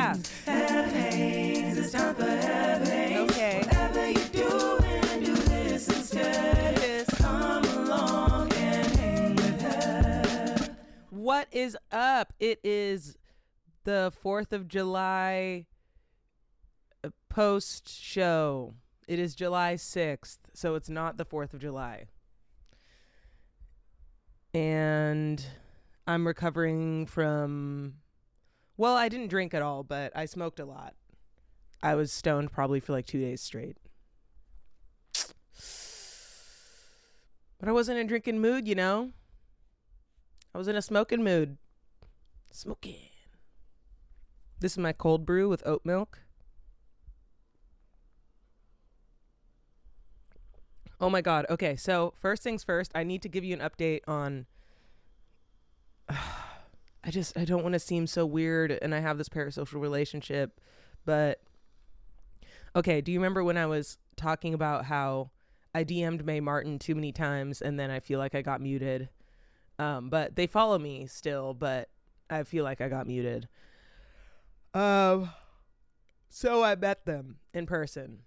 Yeah. Have hangs, it's time for have hangs. Okay. Whatever you do, and do this instead. Come along and hang with Have. What is up? It is the 4th of July post show. It is July 6th, so it's not the 4th of July. And I'm recovering from, well, I didn't drink at all, but I smoked a lot. I was stoned probably for like 2 days straight. But I wasn't in a drinking mood, you know? I was in a smoking mood. Smoking. This is my cold brew with oat milk. Oh my God. Okay, so first things first, I need to give you an update on... I don't want to seem so weird and I have this parasocial relationship, but... Okay, do you remember when I was talking about how I DM'd Mae Martin too many times and then I feel like I got muted? But they follow me still, but I feel like I got muted. So I met them in person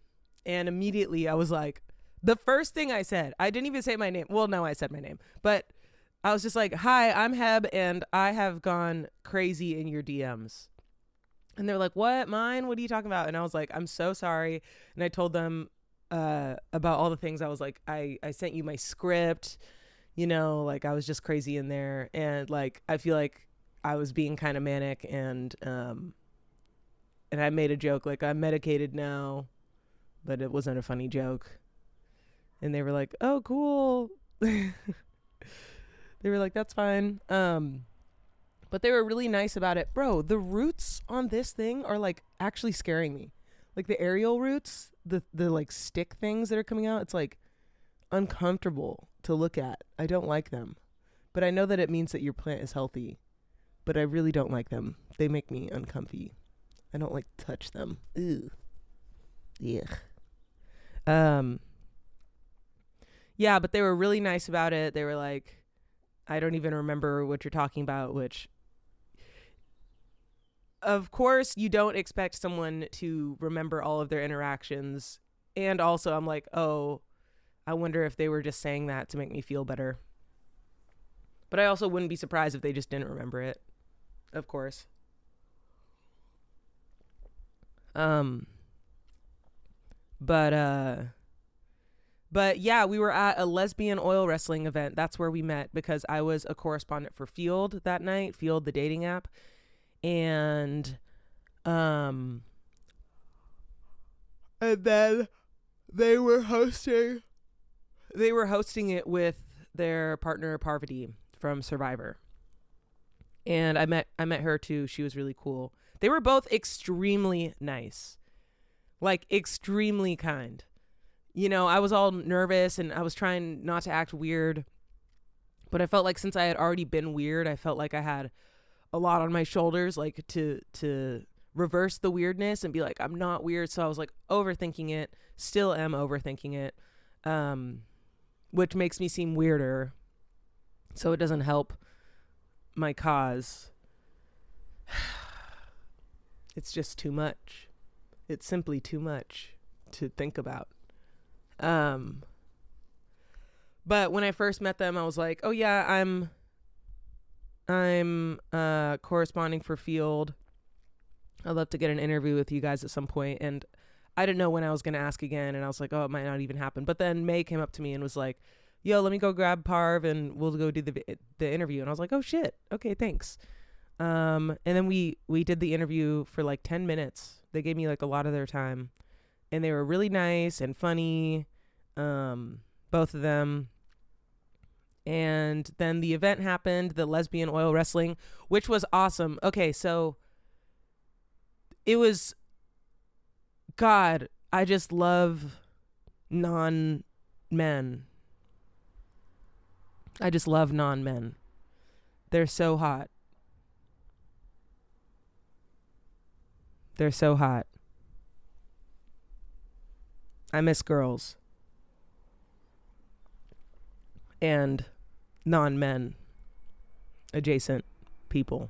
and immediately I was like, the first thing I said, I didn't even say my name. Well, no, I said my name, but I was just like, hi, I'm Heb and I have gone crazy in your DMs. And they're like, what? Mine? What are you talking about? And I was like, I'm so sorry. And I told them about all the things. I was like, I sent you my script, you know, like I was just crazy in there. And like, I feel like I was being kind of manic and I made a joke like I'm medicated now, but it wasn't a funny joke. And they were like, oh, cool. They were like, that's fine. But they were really nice about it. Bro, the roots on this thing are like actually scaring me. Like the aerial roots, the like stick things that are coming out, it's like uncomfortable to look at. I don't like them. But I know that it means that your plant is healthy. But I really don't like them. They make me uncomfy. I don't like to touch them. Ew. Yuck. Yeah, but they were really nice about it. They were like, I don't even remember what you're talking about, which, of course, you don't expect someone to remember all of their interactions. And also, I'm like, oh, I wonder if they were just saying that to make me feel better. But I also wouldn't be surprised if they just didn't remember it, of course. But yeah, we were at a lesbian oil wrestling event. That's where we met because I was a correspondent for Field that night, Field, the dating app. And then they were hosting it with their partner Parvati from Survivor. And I met her too. She was really cool. They were both extremely nice. Like extremely kind. You know, I was all nervous and I was trying not to act weird, but I felt like since I had already been weird, I felt like I had a lot on my shoulders, like to reverse the weirdness and be like, I'm not weird. So I was like overthinking it, still am overthinking it, which makes me seem weirder. So it doesn't help my cause. It's just too much. It's simply too much to think about. But when I first met them, I was like, oh yeah, I'm corresponding for Field. I'd love to get an interview with you guys at some point. And I didn't know when I was going to ask again. And I was like, oh, it might not even happen. But then Mae came up to me and was like, yo, let me go grab Parv and we'll go do the interview. And I was like, oh shit. Okay, thanks. And then we did the interview for like 10 minutes. They gave me like a lot of their time. And they were really nice and funny, both of them. And then the event happened, the lesbian oil wrestling, which was awesome. Okay, so it was, God, I just love non-men. I just love non-men. They're so hot. They're so hot. I miss girls and non-men adjacent people.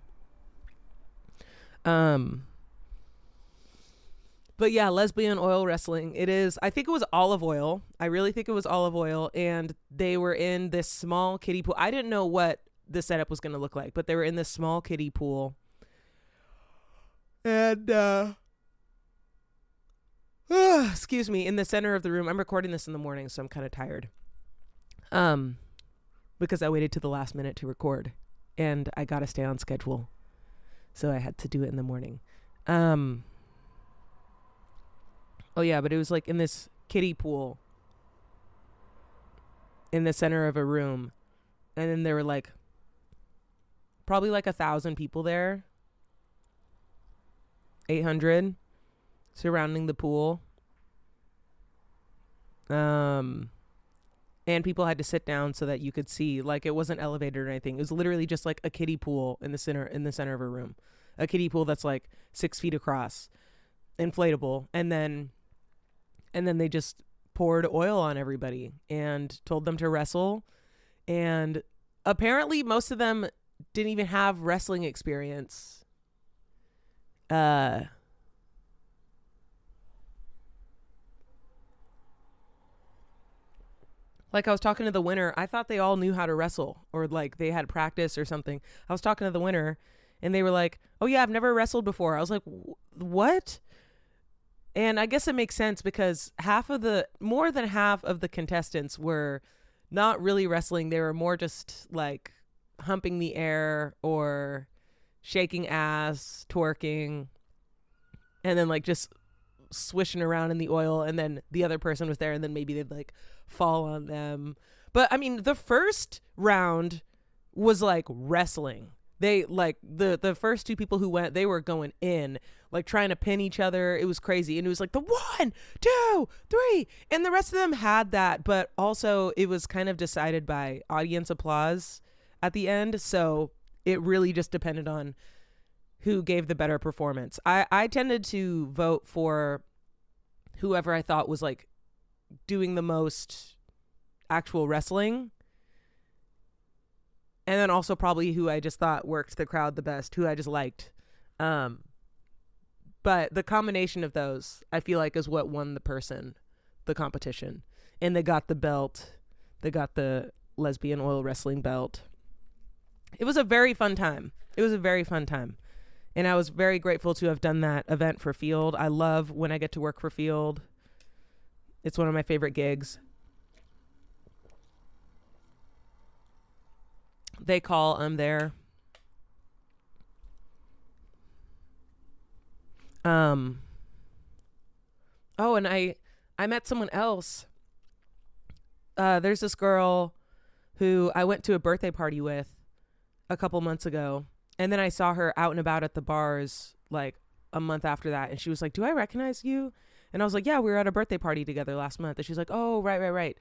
But yeah, lesbian oil wrestling. It is, I think it was olive oil. I really think it was olive oil. And they were in this small kiddie pool. I didn't know what the setup was going to look like, but they were in this small kiddie pool. And, excuse me, in the center of the room. I'm recording this in the morning, so I'm kind of tired. Because I waited to the last minute to record. And I got to stay on schedule. So I had to do it in the morning. Oh yeah, but it was like in this kiddie pool in the center of a room. And then there were like probably like 1,000 people there. 800 surrounding the pool. And people had to sit down so that you could see, like it wasn't elevated or anything. It was literally just like a kiddie pool in the center of a room. A kiddie pool that's like 6 feet across, inflatable. And then they just poured oil on everybody and told them to wrestle. And apparently most of them didn't even have wrestling experience. Like I was talking to the winner, I thought they all knew how to wrestle or like they had practice or something. I was talking to the winner and they were like, oh yeah, I've never wrestled before. I was like, what? And I guess it makes sense because more than half of the contestants were not really wrestling. They were more just like humping the air or shaking ass, twerking, and then like just swishing around in the oil. And then the other person was there and then maybe they'd like fall on them. But I mean, the first round was like wrestling. They like the first two people who went, they were going in, like trying to pin each other. It was crazy. And it was like the 1, 2, 3. And the rest of them had that. But also it was kind of decided by audience applause at the end. So it really just depended on who gave the better performance. I tended to vote for whoever I thought was like doing the most actual wrestling. And then also probably who I just thought worked the crowd the best, who I just liked. But the combination of those, I feel like, is what won the competition. And they got the belt. They got the lesbian oil wrestling belt. It was a very fun time. And I was very grateful to have done that event for Field. I love when I get to work for Field. It's one of my favorite gigs. They call, I'm there. Oh, and I met someone else. There's this girl who I went to a birthday party with a couple months ago. And then I saw her out and about at the bars like a month after that. And she was like, do I recognize you? And I was like, yeah, we were at a birthday party together last month. And she's like, oh, right.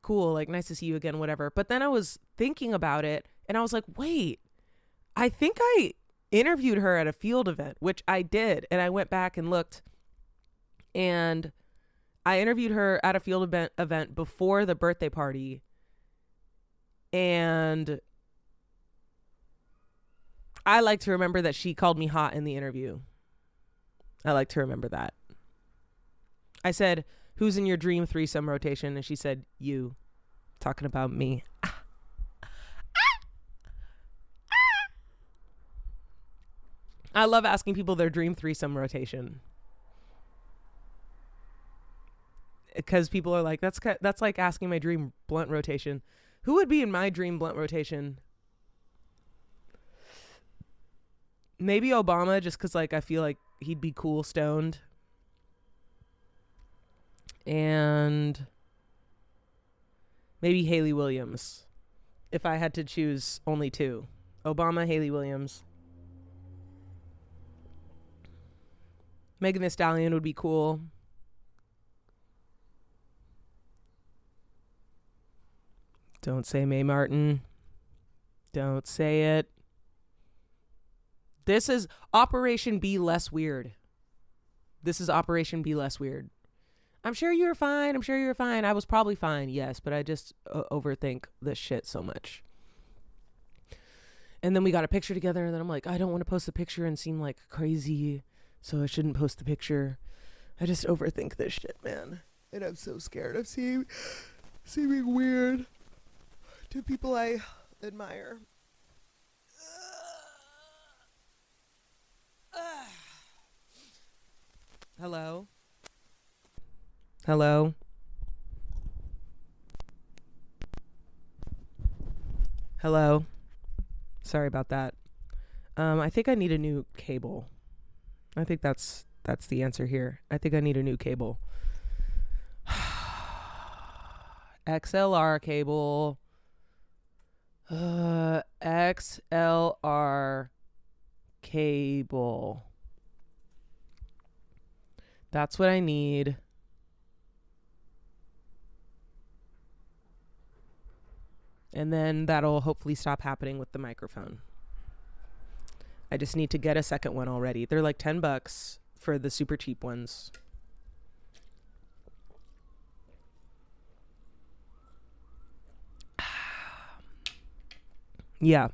Cool. Like, nice to see you again, whatever. But then I was thinking about it and I was like, wait, I think I interviewed her at a Field event, which I did. And I went back and looked and I interviewed her at a Field event before the birthday party. And I like to remember that she called me hot in the interview. I like to remember that. I said, who's in your dream threesome rotation? And she said, you. Talking about me. I love asking people their dream threesome rotation. Because people are like, that's like asking my dream blunt rotation. Who would be in my dream blunt rotation? Maybe Obama, just because like I feel like he'd be cool stoned. And maybe Haley Williams, if I had to choose only two. Obama, Haley Williams. Megan Thee Stallion would be cool. Don't say Mae Martin. Don't say it. This is Operation Be Less Weird. This is Operation Be Less Weird. I'm sure you were fine. I was probably fine, yes, but I just overthink this shit so much. And then we got a picture together, and then I'm like, I don't want to post the picture and seem like crazy, so I shouldn't post the picture. I just overthink this shit, man. And I'm so scared of seeming weird to people I admire. Hello? Hello? Hello? Sorry about that. I think I need a new cable. I think that's the answer here. I think I need a new cable. XLR cable. XLR cable. That's what I need. And then that'll hopefully stop happening with the microphone. I just need to get a second one already. They're like $10 for the super cheap ones. Yeah.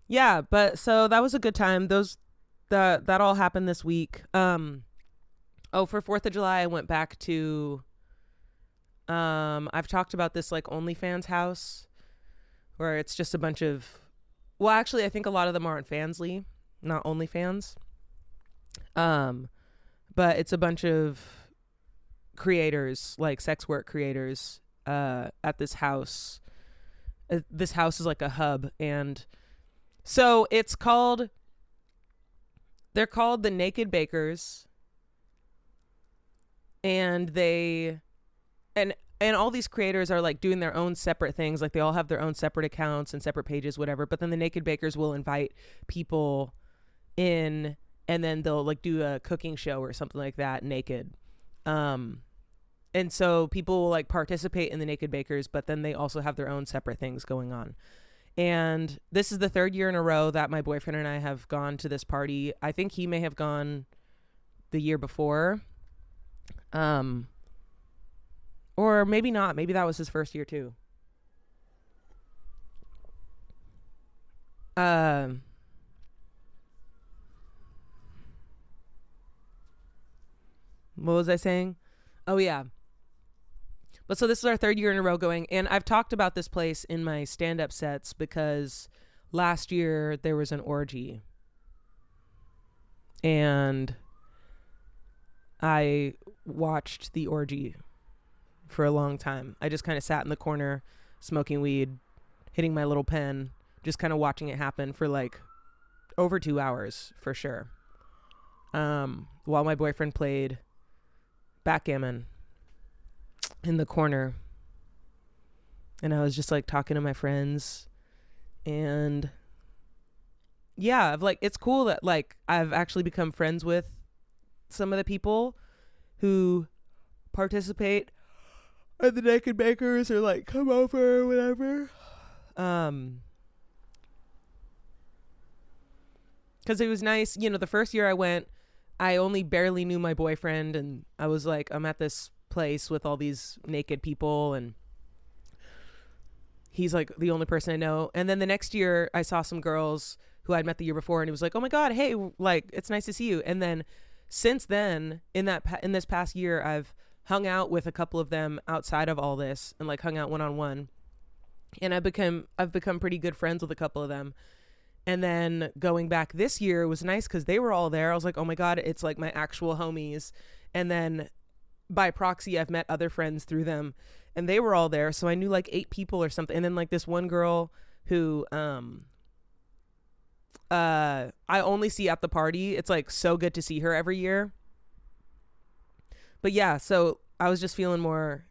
Yeah, but so that was a good time. That all happened this week. For 4th of July I went back to I've talked about this like OnlyFans house where it's just a bunch of, well, actually I think a lot of them are on Fansly, not OnlyFans. But it's a bunch of creators, like sex work creators, at this house. This house is like a hub, and so they're called the Naked Bakers, and and all these creators are like doing their own separate things. Like they all have their own separate accounts and separate pages, whatever. But then the Naked Bakers will invite people in, and then they'll like do a cooking show or something like that naked. And so people will like participate in the Naked Bakers, but then they also have their own separate things going on. And this is the 3rd year in a row that my boyfriend and I have gone to this party. I think he may have gone the year before. Or maybe not. Maybe that was his first year too. What was I saying? Oh yeah. But so this is our 3rd year in a row going, and I've talked about this place in my stand-up sets because last year there was an orgy. And I watched the orgy for a long time. I just kind of sat in the corner smoking weed, hitting my little pen, just kind of watching it happen for like over 2 hours for sure. While my boyfriend played backgammon in the corner, and I was just like talking to my friends, and yeah, it's cool that like I've actually become friends with some of the people who participate at the Naked Bakers or like come over or whatever. Because it was nice, the first year I went, I only barely knew my boyfriend, and I was like, I'm at this place with all these naked people, and he's like the only person I know. And then the next year I saw some girls who I'd met the year before, and he was like, oh my God, hey, like, it's nice to see you. And then since then, in this past year, I've hung out with a couple of them outside of all this, and like hung out one-on-one, and I've become pretty good friends with a couple of them. And then going back this year was nice because they were all there. I was like, oh my God, it's like my actual homies. And then by proxy, I've met other friends through them, and they were all there. So I knew like 8 people or something. And then like this one girl who I only see at the party. It's like so good to see her every year. But yeah, so I was just feeling more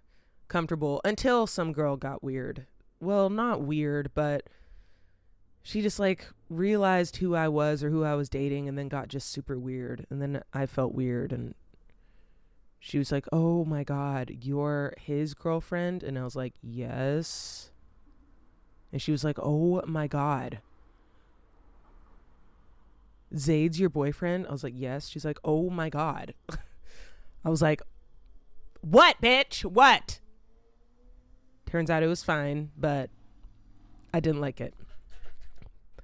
comfortable until some girl got weird. Well, not weird, but she just like realized who I was or who I was dating, and then got just super weird. And then I felt weird, and she was like, oh my God, you're his girlfriend? And I was like, yes. And she was like, oh my God, Zayd's your boyfriend? I was like, yes. She's like, oh my God. I was like, what, bitch? What? Turns out it was fine, but I didn't like it.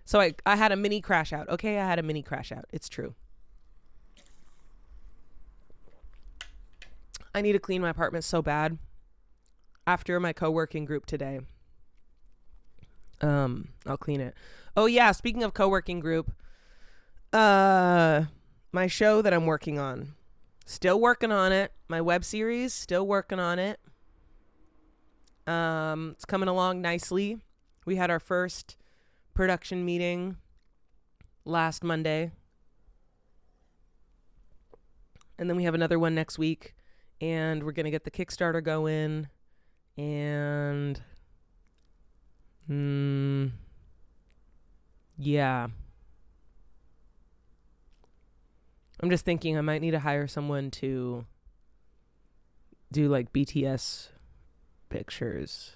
So I had a mini crash out. Okay, I had a mini crash out. It's true. I need to clean my apartment so bad. After my co-working group today, I'll clean it. Oh yeah, speaking of co-working group, my show that I'm working on, still working on it. My web series, still working on it. It's coming along nicely. We had our first production meeting last Monday. And then we have another one next week. And we're going to get the Kickstarter going. And yeah. I'm just thinking I might need to hire someone to do like BTS pictures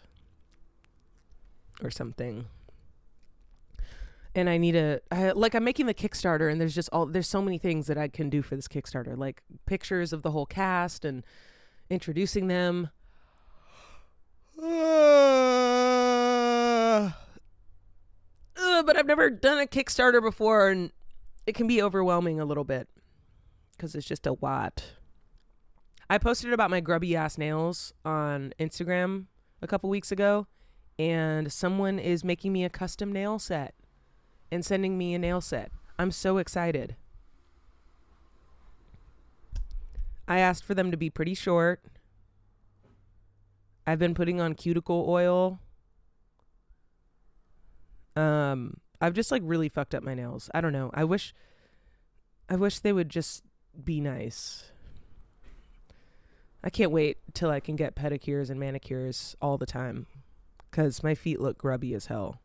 or something. And I need I'm making the Kickstarter, and there's so many things that I can do for this Kickstarter, like pictures of the whole cast and introducing them. But I've never done a Kickstarter before, and it can be overwhelming a little bit because it's just a lot. I posted about my grubby ass nails on Instagram a couple weeks ago, and someone is making me a custom nail set and sending me a nail set. I'm so excited. I asked for them to be pretty short. I've been putting on cuticle oil. I've just like really fucked up my nails. I don't know. I wish they would just be nice. I can't wait till I can get pedicures and manicures all the time, because my feet look grubby as hell.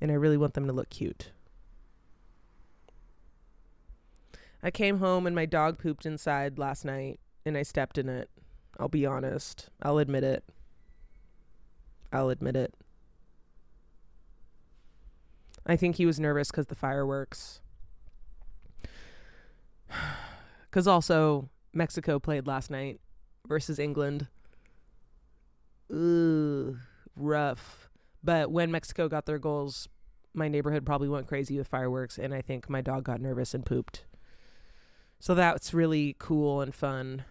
And I really want them to look cute. I came home and my dog pooped inside last night, and I stepped in it. I'll be honest. I'll admit it. I think he was nervous because the fireworks. Because also Mexico played last night versus England. Ooh, rough. But when Mexico got their goals, my neighborhood probably went crazy with fireworks, and I think my dog got nervous and pooped. So that's really cool and fun.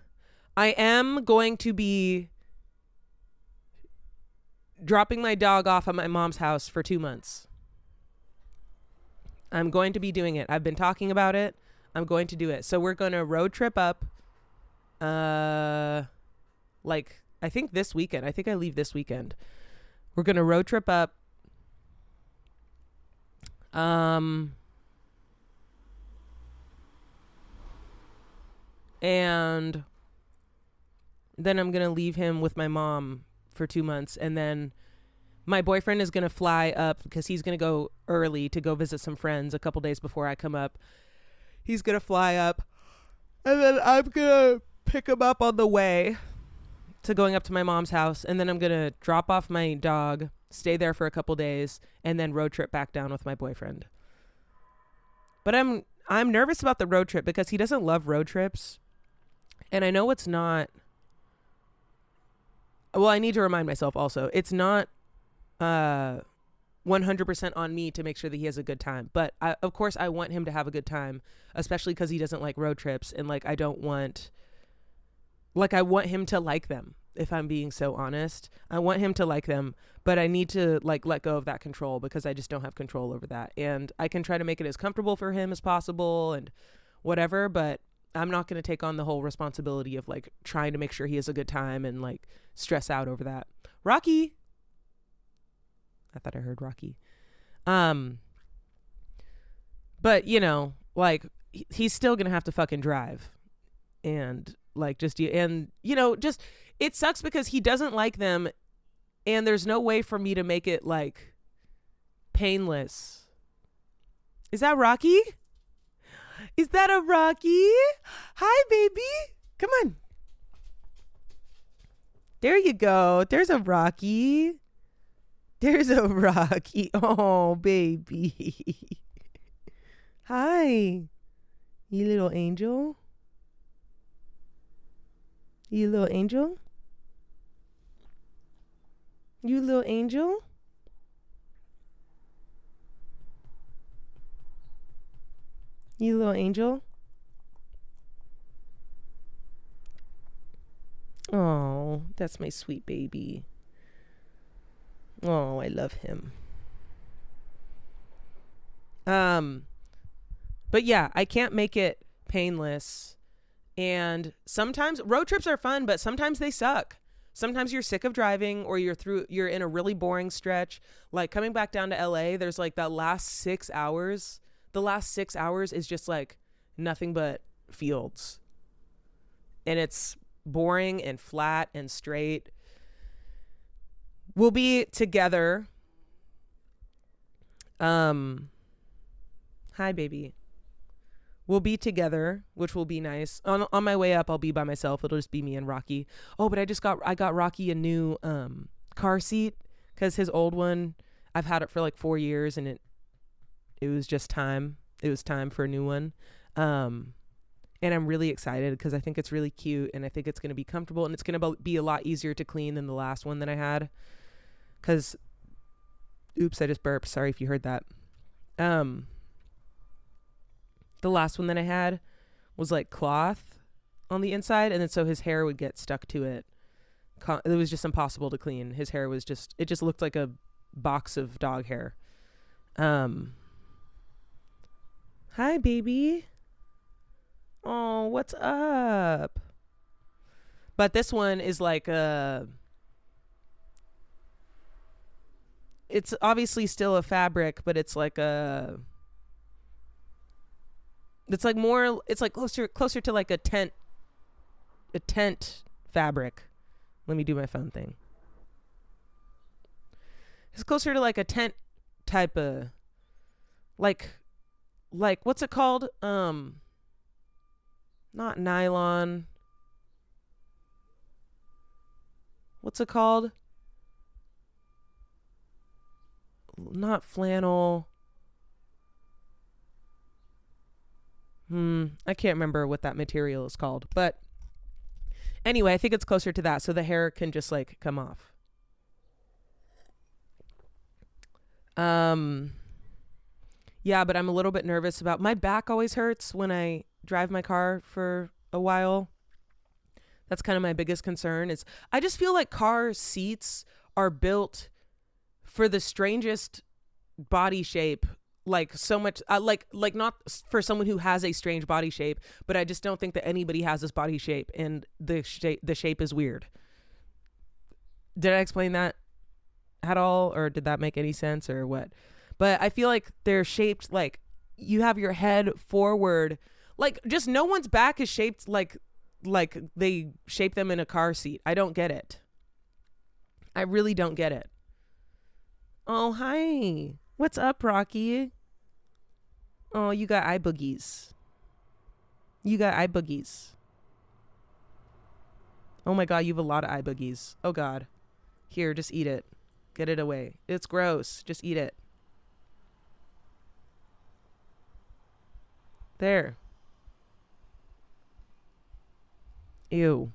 I am going to be dropping my dog off at my mom's house for 2 months. I'm going to be doing it. I've been talking about it. I'm going to do it. So we're going to road trip up. I think this weekend. I think I leave this weekend. We're going to road trip up. And then I'm going to leave him with my mom for 2 months. And then my boyfriend is going to fly up because he's going to go early to go visit some friends a couple days before I come up. He's going to fly up. And then I'm going to pick him up on the way to going up to my mom's house. And then I'm going to drop off my dog, stay there for a couple days, and then road trip back down with my boyfriend. But I'm nervous about the road trip because he doesn't love road trips. And I know it's not. Well, I need to remind myself also, it's not 100% on me to make sure that he has a good time. But of course I want him to have a good time, especially because he doesn't like road trips. And I want him to like them. If I'm being so honest, I want him to like them, but I need to let go of that control because I just don't have control over that. And I can try to make it as comfortable for him as possible and whatever, but I'm not going to take on the whole responsibility of trying to make sure he has a good time and stress out over that. Rocky. I thought I heard Rocky. But he's still going to have to fucking drive and it sucks because he doesn't like them, and there's no way for me to make it painless. Is that Rocky? Is that a Rocky? Hi, baby. Come on. There you go. There's a Rocky. Oh, baby. Hi. You little angel. You little angel? You little angel? You little angel? That's my sweet baby. Oh, I love him. But yeah, I can't make it painless. And sometimes road trips are fun, but sometimes they suck. Sometimes you're sick of driving, or you're in a really boring stretch. Like coming back down to LA, there's like that last 6 hours. The last 6 hours is just like nothing but fields. And it's boring and flat and straight. We'll be together. Hi, baby. We'll be together, which will be nice. On my way up, I'll be by myself. It'll just be me and Rocky. Oh, but I got Rocky a new car seat, because his old one, I've had it for like 4 years, and it was just time. It was time for a new one. And I'm really excited because I think it's really cute, and I think it's going to be comfortable, and it's going to be a lot easier to clean than the last one that I had. Because, oops, I just burped. Sorry if you heard that. The last one that I had was like cloth on the inside, and then so his hair would get stuck to it. It was just impossible to clean. His hair was it just looked like a box of dog hair. Hi, baby. Oh, what's up? But this one is like it's obviously still a fabric, but it's like it's like more, it's like closer to like a tent fabric. Let me do my phone thing. It's closer to like a tent type of, like what's it called? Not nylon. What's it called? Not flannel. I can't remember what that material is called, but anyway, I think it's closer to that, so the hair can just like come off. Yeah, but I'm a little bit nervous about, my back always hurts when I drive my car for a while. That's kind of my biggest concern. Is I just feel like car seats are built for the strangest body shape. Like so much, like not for someone who has a strange body shape, but I just don't think that anybody has this body shape, and the shape is weird. Did I explain that at all, or did that make any sense, or what? But I feel like they're shaped like you have your head forward, like just no one's back is shaped like they shape them in a car seat. I don't get it. I really don't get it. Oh, hi. What's up, Rocky? Oh, you got eye boogies. You got eye boogies. Oh my God, you have a lot of eye boogies. Oh God. Here, just eat it. Get it away. It's gross. Just eat it. There. Ew.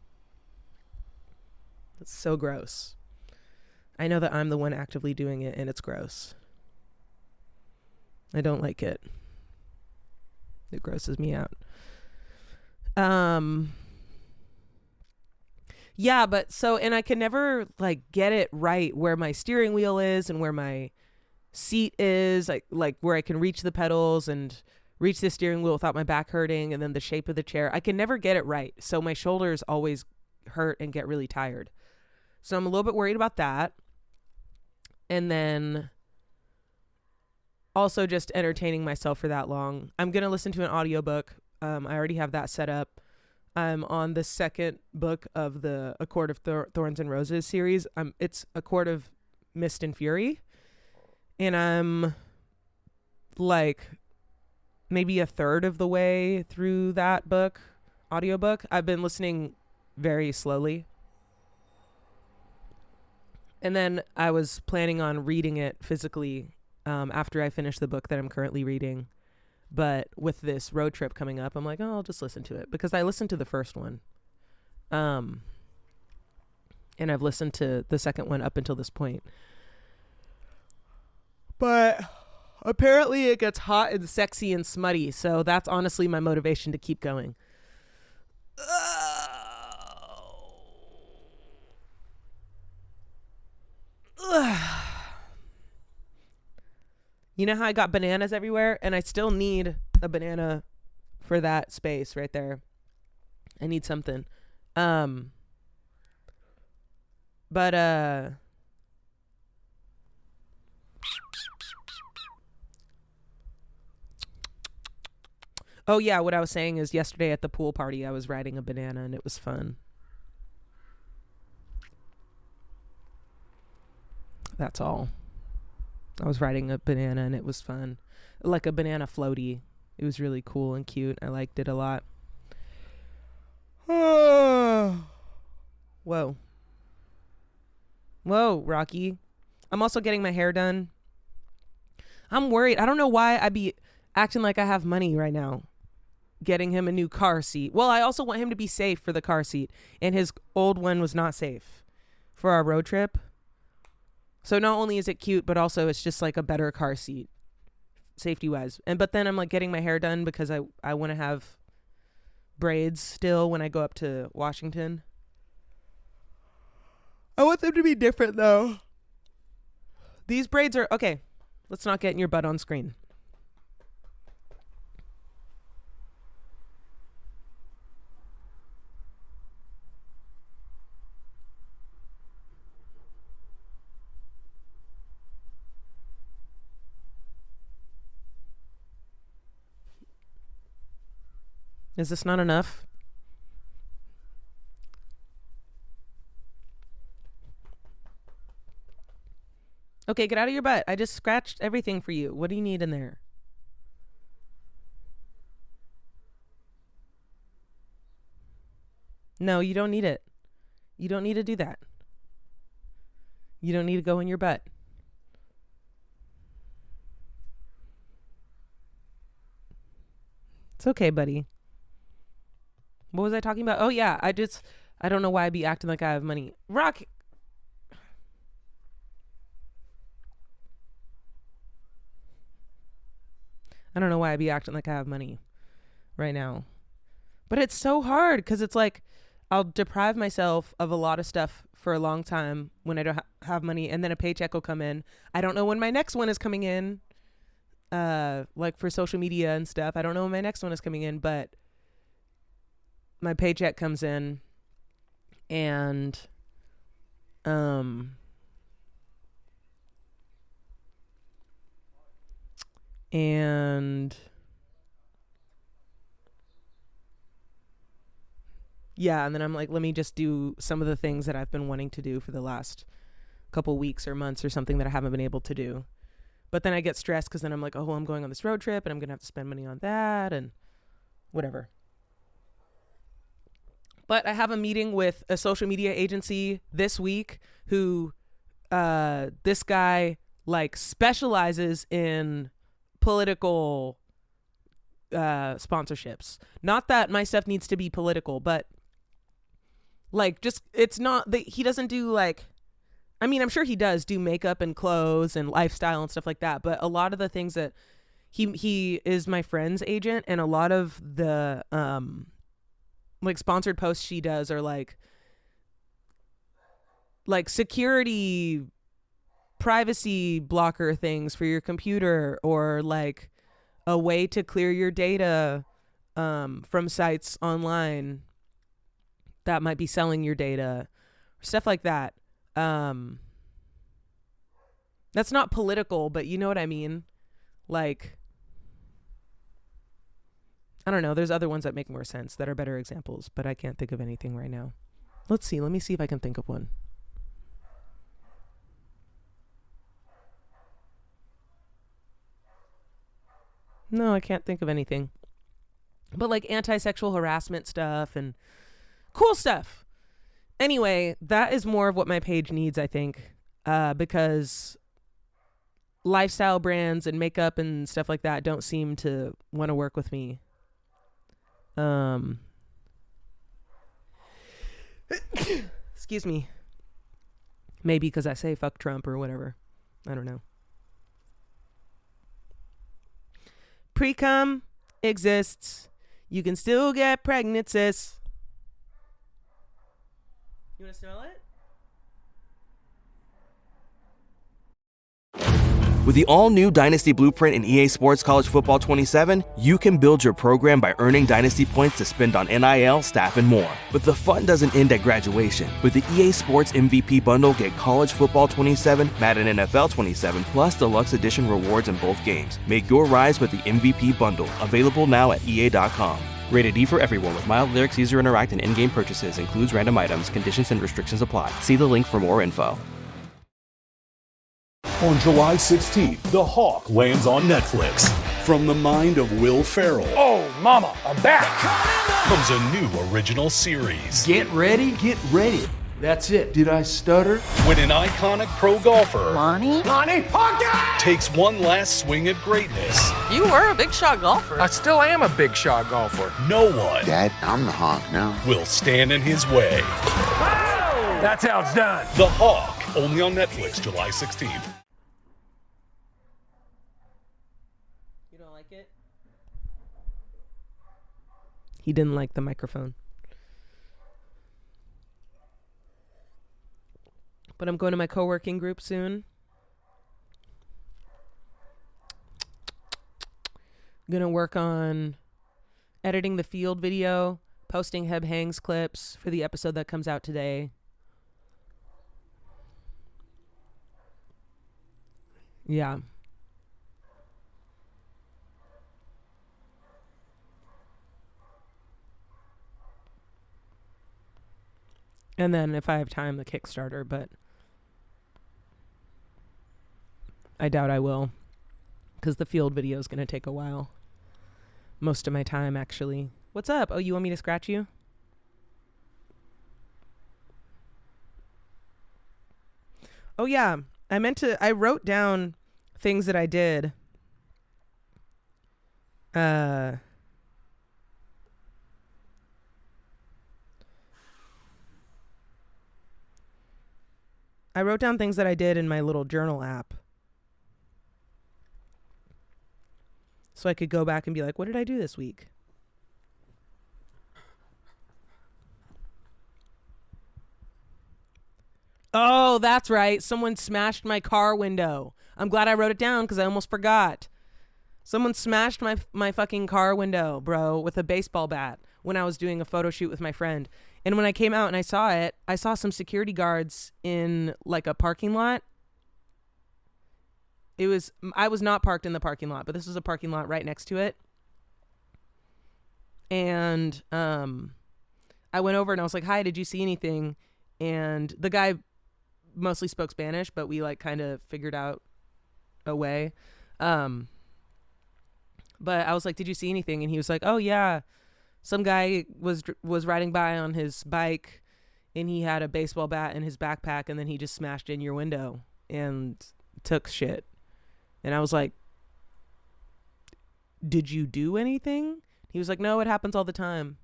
That's so gross. I know that I'm the one actively doing it, and it's gross. I don't like it. It grosses me out. Yeah, but so, and I can never like get it right where my steering wheel is and where my seat is, like where I can reach the pedals and reach the steering wheel without my back hurting, and then the shape of the chair. I can never get it right. So my shoulders always hurt and get really tired. So I'm a little bit worried about that. And then also just entertaining myself for that long. I'm going to listen to an audiobook. I already have that set up. I'm on the second book of the A Court of Thorns and Roses series. It's A Court of Mist and Fury. And I'm like maybe a third of the way through that audiobook. I've been listening very slowly. And then I was planning on reading it physically after I finish the book that I'm currently reading. But with this road trip coming up, I'm like, oh, I'll just listen to it, because I listened to the first one. And I've listened to the second one up until this point. But apparently it gets hot and sexy and smutty. So that's honestly my motivation to keep going. You know how I got bananas everywhere, and I still need a banana for that space right there. I need something. But oh yeah, what I was saying is yesterday at the pool party I was riding a banana and it was fun. That's all. I was riding a banana and it was fun. Like a banana floaty. It was really cool and cute. I liked it a lot. Whoa. Whoa, Rocky. I'm also getting my hair done. I'm worried. I don't know why I be acting like I have money right now. Getting him a new car seat. Well, I also want him to be safe for the car seat. And his old one was not safe for our road trip. So not only is it cute, but also it's just like a better car seat. Safety wise. But then I'm like getting my hair done because I want to have braids still when I go up to Washington. I want them to be different though. These braids are okay. Let's not get in your butt on screen. Is this not enough? Okay, get out of your butt. I just scratched everything for you. What do you need in there? No, you don't need it. You don't need to do that. You don't need to go in your butt. It's okay, buddy. What was I talking about? Oh, yeah. I don't know why I'd be acting like I have money. Rock. I don't know why I'd be acting like I have money right now. But it's so hard because it's like I'll deprive myself of a lot of stuff for a long time when I don't have money, and then a paycheck will come in. I don't know when my next one is coming in, like for social media and stuff. I don't know when my next one is coming in, but my paycheck comes in and yeah, and then I'm like, let me just do some of the things that I've been wanting to do for the last couple weeks or months or something that I haven't been able to do. But then I get stressed because then I'm like, oh, I'm going on this road trip and I'm going to have to spend money on that and whatever. But I have a meeting with a social media agency this week who this guy like specializes in political sponsorships. Not that my stuff needs to be political, but like just it's not that he doesn't do like, I mean, I'm sure he does do makeup and clothes and lifestyle and stuff like that, but a lot of the things that he is my friend's agent, and a lot of the like sponsored posts she does are like security privacy blocker things for your computer, or like a way to clear your data from sites online that might be selling your data, stuff like that. That's not political, but you know what I mean? Like, I don't know. There's other ones that make more sense that are better examples, but I can't think of anything right now. Let's see. Let me see if I can think of one. No, I can't think of anything. But like anti-sexual harassment stuff and cool stuff. Anyway, that is more of what my page needs, I think, because lifestyle brands and makeup and stuff like that don't seem to want to work with me. Excuse me. Maybe because I say fuck Trump or whatever. I don't know. Pre-cum exists. You can still get pregnant, sis. You want to smell it? With the all-new Dynasty Blueprint in EA Sports College Football 27, you can build your program by earning Dynasty points to spend on NIL, staff, and more. But the fun doesn't end at graduation. With the EA Sports MVP bundle, get College Football 27, Madden NFL 27, plus Deluxe Edition rewards in both games. Make your rise with the MVP bundle, available now at EA.com. Rated E for everyone with mild lyrics, easier interact, and in-game purchases. Includes random items. Conditions and restrictions apply. See the link for more info. On July 16th, The Hawk lands on Netflix. From the mind of Will Ferrell. Oh, mama, I'm back! Comes a new original series. Get ready, get ready. That's it. Did I stutter? When an iconic pro golfer Lonnie, Honky! takes one last swing at greatness, you were a big shot golfer. I still am a big shot golfer. no one Dad, I'm the honk now. will stand in his way. That's how it's done. The Hawk, only on Netflix, July 16th. You don't like it? He didn't like the microphone. But I'm going to my co-working group soon. I'm gonna work on editing the field video, posting Heb Hangs clips for the episode that comes out today. Yeah. And then if I have time, the Kickstarter, but I doubt I will, because the field video is going to take a while. Most of my time, actually. What's up? Oh, you want me to scratch you? Oh, yeah. I wrote down things that I did. I wrote down things that I did in my little journal app. So I could go back and be like, what did I do this week? Oh, that's right. Someone smashed my car window. I'm glad I wrote it down because I almost forgot. Someone smashed my fucking car window, bro, with a baseball bat when I was doing a photo shoot with my friend. And when I came out and I saw it, I saw some security guards in like a parking lot. I was not parked in the parking lot, but this was a parking lot right next to it. And I went over and I was like, hi, did you see anything? And the guy mostly spoke Spanish, but we like kind of figured out a way. But I was like, did you see anything? And he was like, oh yeah, some guy was riding by on his bike and he had a baseball bat in his backpack and then he just smashed in your window and took shit. And I was like, did you do anything? He was like, no, it happens all the time.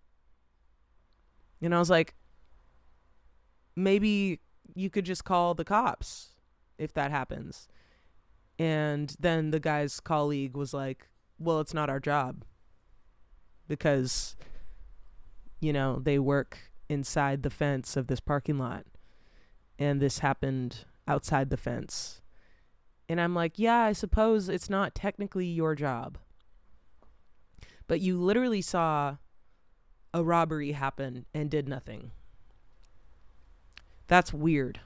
And I was like, maybe you could just call the cops if that happens. And then the guy's colleague was like, well, it's not our job because, you know, they work inside the fence of this parking lot and this happened outside the fence. And I'm like, yeah, I suppose it's not technically your job, but you literally saw a robbery happen and did nothing. That's weird.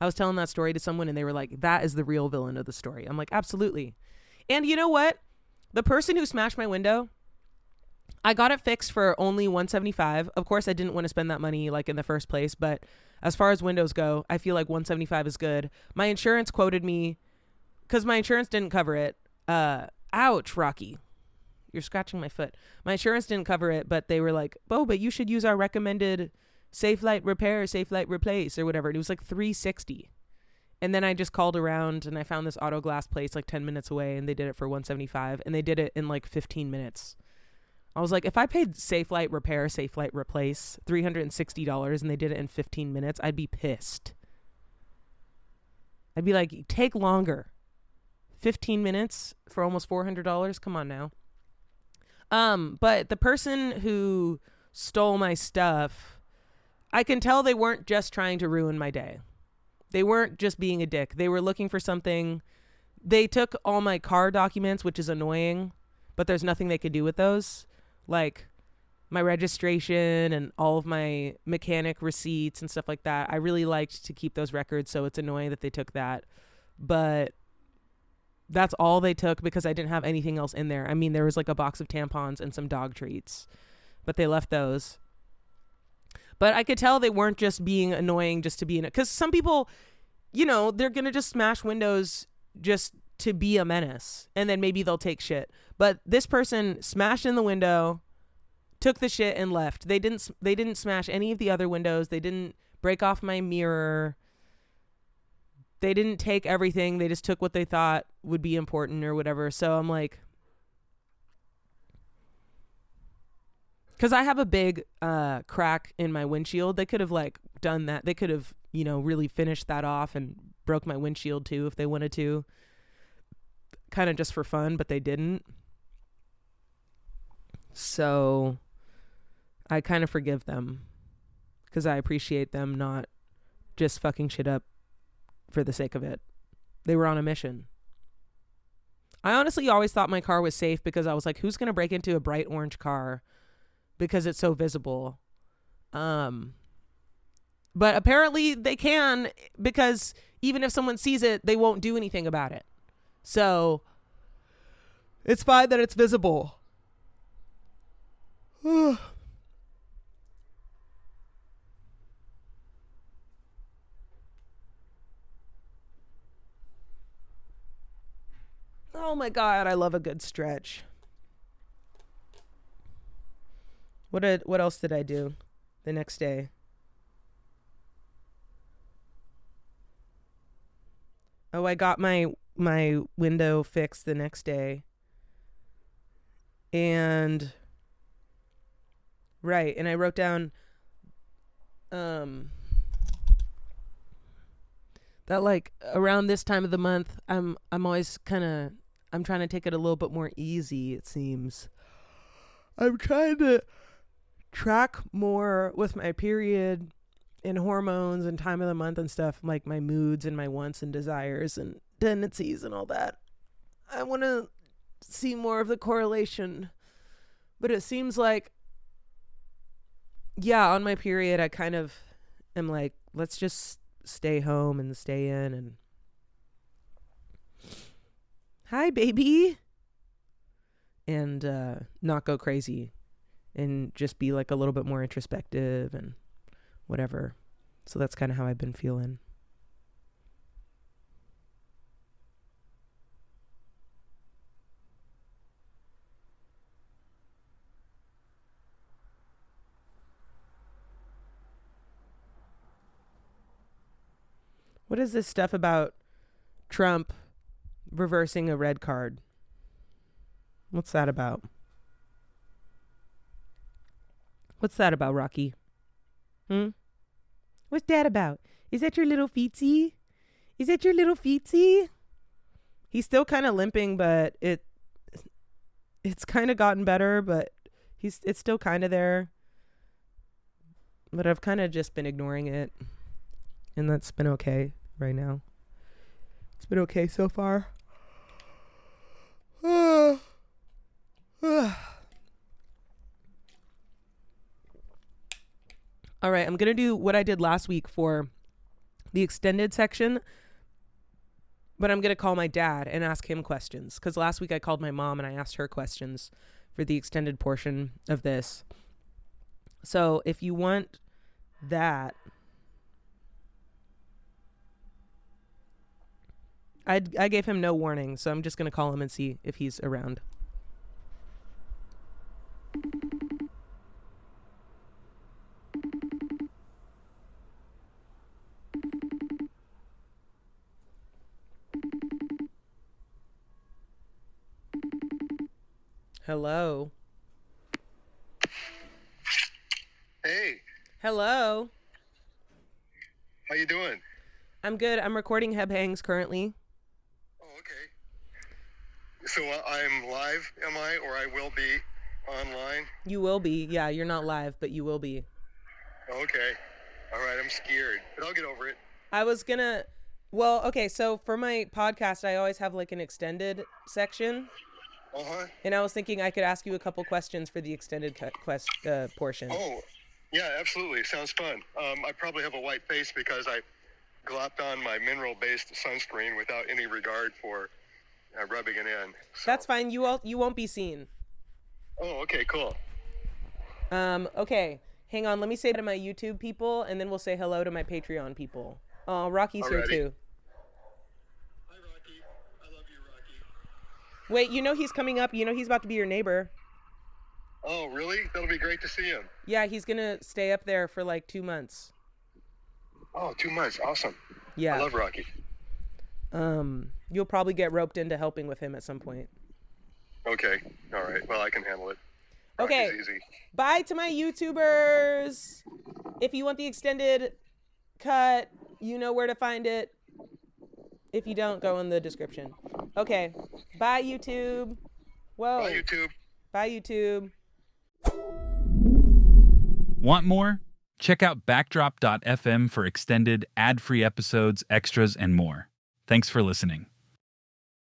I was telling that story to someone and they were like, that is the real villain of the story. I'm like, absolutely. And you know what? The person who smashed my window, I got it fixed for only $175. Of course, I didn't want to spend that money like in the first place, but as far as windows go, I feel like $175 is good. My insurance quoted me, because my insurance didn't cover it. Ouch, Rocky. You're scratching my foot. My insurance didn't cover it, but they were like, oh, but you should use our recommended Safe Light Repair, Safe Light Replace, or whatever. And it was like $360. And then I just called around and I found this auto glass place like 10 minutes away and they did it for $175 and they did it in like 15 minutes. I was like, if I paid Safe Light Repair, Safe Light Replace $360 and they did it in 15 minutes, I'd be pissed. I'd be like, take longer. 15 minutes for almost $400? Come on now. But the person who stole my stuff, I can tell they weren't just trying to ruin my day. They weren't just being a dick. They were looking for something They took all my car documents, which is annoying, but there's nothing they could do with those. Like my registration and all of my mechanic receipts and stuff like that. I really liked to keep those records, so it's annoying that they took that. But that's all they took because I didn't have anything else in there. I mean, there was like a box of tampons and some dog treats, but they left those. But I could tell they weren't just being annoying just to be in it. Because some people, you know, they're going to just smash windows just to be a menace. And then maybe they'll take shit. But this person smashed in the window, took the shit and left. They didn't smash any of the other windows. They didn't break off my mirror. They didn't take everything. They just took what they thought would be important or whatever. So I'm like, because I have a big crack in my windshield. They could have like done that. They could have, you know, really finished that off and broke my windshield too if they wanted to. Kind of just for fun, but they didn't. So I kind of forgive them because I appreciate them not just fucking shit up for the sake of it. They were on a mission. I honestly always thought my car was safe because I was like, who's going to break into a bright orange car because it's so visible? But apparently they can, because even if someone sees it, they won't do anything about it. So it's fine that it's visible. Oh my God, I love a good stretch. What else did I do the next day? Oh, I got my window fixed the next day. And right, and I wrote down that like around this time of the month I'm always I'm trying to take it a little bit more easy, it seems. I'm trying to track more with my period and hormones and time of the month and stuff, like my moods and my wants and desires and tendencies and all that. I want to see more of the correlation, but it seems like, yeah, on my period I kind of am like, let's just stay home and stay in and hi baby, and not go crazy and just be like a little bit more introspective and whatever. So that's kind of how I've been feeling. What is this stuff about Trump reversing a red card? What's that about? What's that about, Rocky? What's that about? Is that your little feetsy? Is that your little feetsy? He's still kind of limping, but it's kind of gotten better, but it's still kind of there. But I've kind of just been ignoring it, and that's been okay right now. It's been okay so far. All right, I'm going to do what I did last week for the extended section, but I'm going to call my dad and ask him questions, because last week I called my mom and I asked her questions for the extended portion of this. So if you want that, I gave him no warning, so I'm just going to call him and see if he's around. Hello. Hey. Hello. How you doing? I'm good. I'm recording Heb Hangs currently. Oh, okay. So I'm live, am I? Or I will be online? You will be. Yeah, you're not live, but you will be. Okay. All right, I'm scared, but I'll get over it. I was gonna Well, okay, so for my podcast, I always have like an extended section. And I was thinking I could ask you a couple questions for the extended portion. Oh, yeah, absolutely. Sounds fun. I probably have a white face because I glopped on my mineral-based sunscreen without any regard for rubbing it in. So. That's fine. You won't be seen. Oh, okay, cool. Okay, hang on. Let me say to my YouTube people, and then we'll say hello to my Patreon people. Oh, Rocky's here too. Hi, Rocky. I love you, Rocky. Wait, you know he's coming up. You know he's about to be your neighbor. Oh, really? That'll be great to see him. Yeah, he's gonna stay up there for like 2 months. Oh, 2 months. Awesome. Yeah. I love Rocky. You'll probably get roped into helping with him at some point. Okay. All right. Well, I can handle it. Okay. Rocky's easy. Bye to my YouTubers. If you want the extended cut, you know where to find it. If you don't, go in the description. Okay. Bye, YouTube. Whoa. Bye, YouTube. Bye, YouTube. Want more? Check out backdrop.fm for extended, ad-free episodes, extras, and more. Thanks for listening.